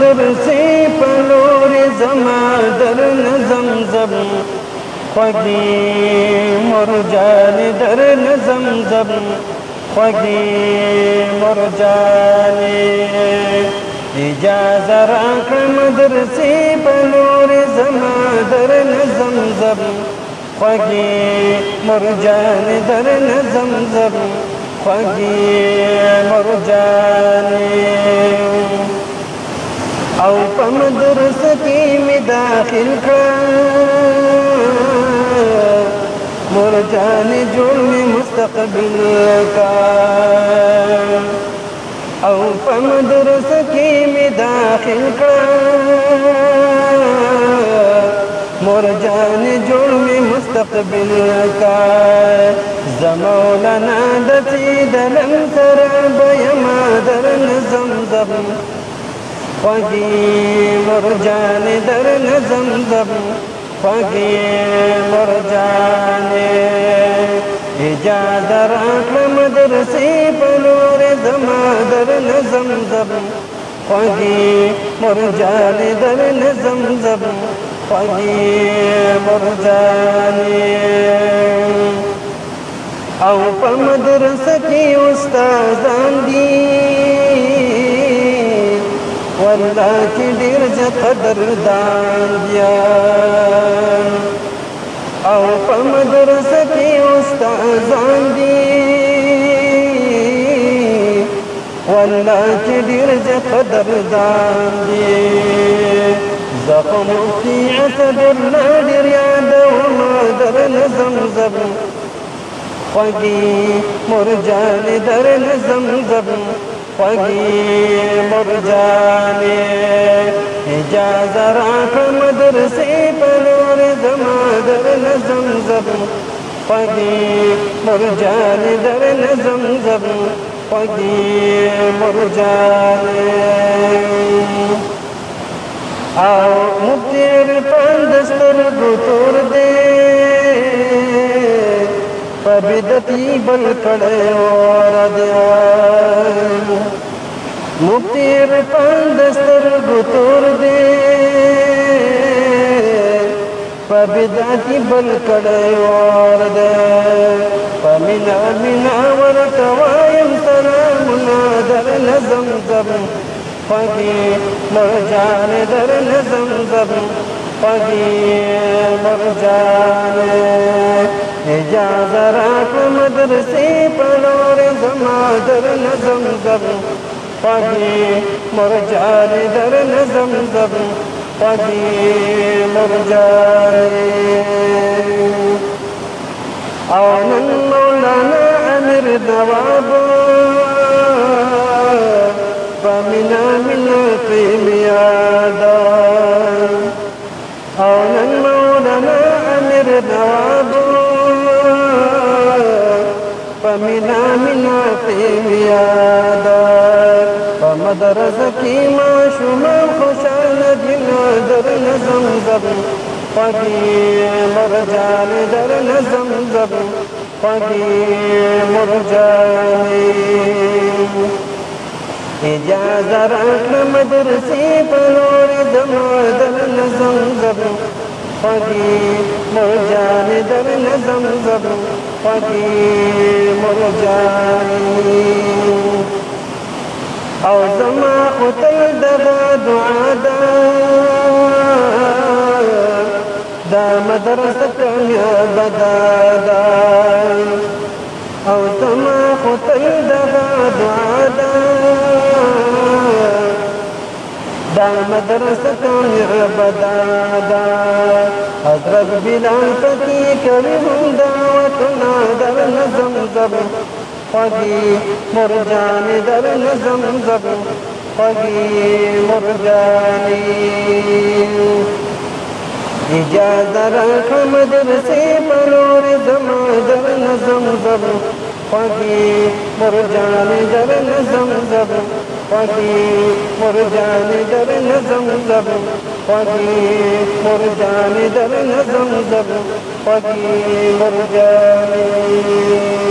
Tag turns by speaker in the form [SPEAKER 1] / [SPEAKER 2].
[SPEAKER 1] मदरसे पलोर जमा दर नज़म ख्वागी मुरजान दर नज़म ख्वागी मुरजाने इजाज़त राख मदरसे पलोर जमा दर नज़म ख्वागी मुरजान दर नज़म ख्वागी मुरजाने او په مدرسه کې می داخل کړ مرجان جوړ می مستقبل کا او په مدرسه کې می داخل کړ مرجان جوړ می مستقبل کا زمولانا د دلم سره بيما در نظم ख्वागी मुरजान दर नज़म ख्वागी मुरजाने इजाज़त राख मदरसे पलोर जमा दर नज़म ख्वागी मुरजान दर नज़म ख्वागी मुरजाने او په مدرسه کې استادان دي والله چې ډېر قدردان دي او په مدرسه کې استادان دي والله چې ډېر قدردان دي زخم مفتي اسد الله ډېر یادوم در نظم ख्वागी मुरजान दर नज़म ख्वागी मुरजाने इजाज़त राख मदरसे पलोर जमा दर नज़म ख्वागी मुरजान दर नज़म ख्वागी मुरजाने आओ मुफ्ती इरफान दस्तर गुतुर दे पबिदती बल खड़े और मुफ्ती इरफान दस्तर गुतुर दे पबिदती बल खड़े और पमिना मिना वर तवायम सलाम दर नज़म ख्वागी मुरजान दर नज़म ख्वागी मुरजाने इजाज़त राख मदरसे पलोर जमा दर नज़म ख्वागी मुरजान दर नज़म ख्वागी मुरजाने औनन मौलाना अमीर नवाब फमिना मिना प्रेमियादा औनन मौलाना अमीर नवाब फमिना मिना प्रेमियादा मदरसे की माशूमा खुशाल दिना दर नज़म ख्वागी मुरजान दर नज़म ख्वागी मुरजाने इजाज़त राख मदरसे पलोर जमा दर नज़म ख्वागी मुरजान दर नज़म ख्वागी मुरजाने او زما قتل دغه دعا دا مدرسه کامیاب ده او زما قتل دغه دعا دا مدرسه کامیاب ده حضرت بلال پکې کوي هم دعوتونه در نظم ख्वागी मुरजान दर नज़म ख्वागी मुरजाने इजाज़त राख मदरसे पलोर जमा दर नज़म ख्वागी मुरजान दर नज़म ख्वागी मुरजान दर नज़म خوږې مرجانې در نظم زر خوږې مرجانې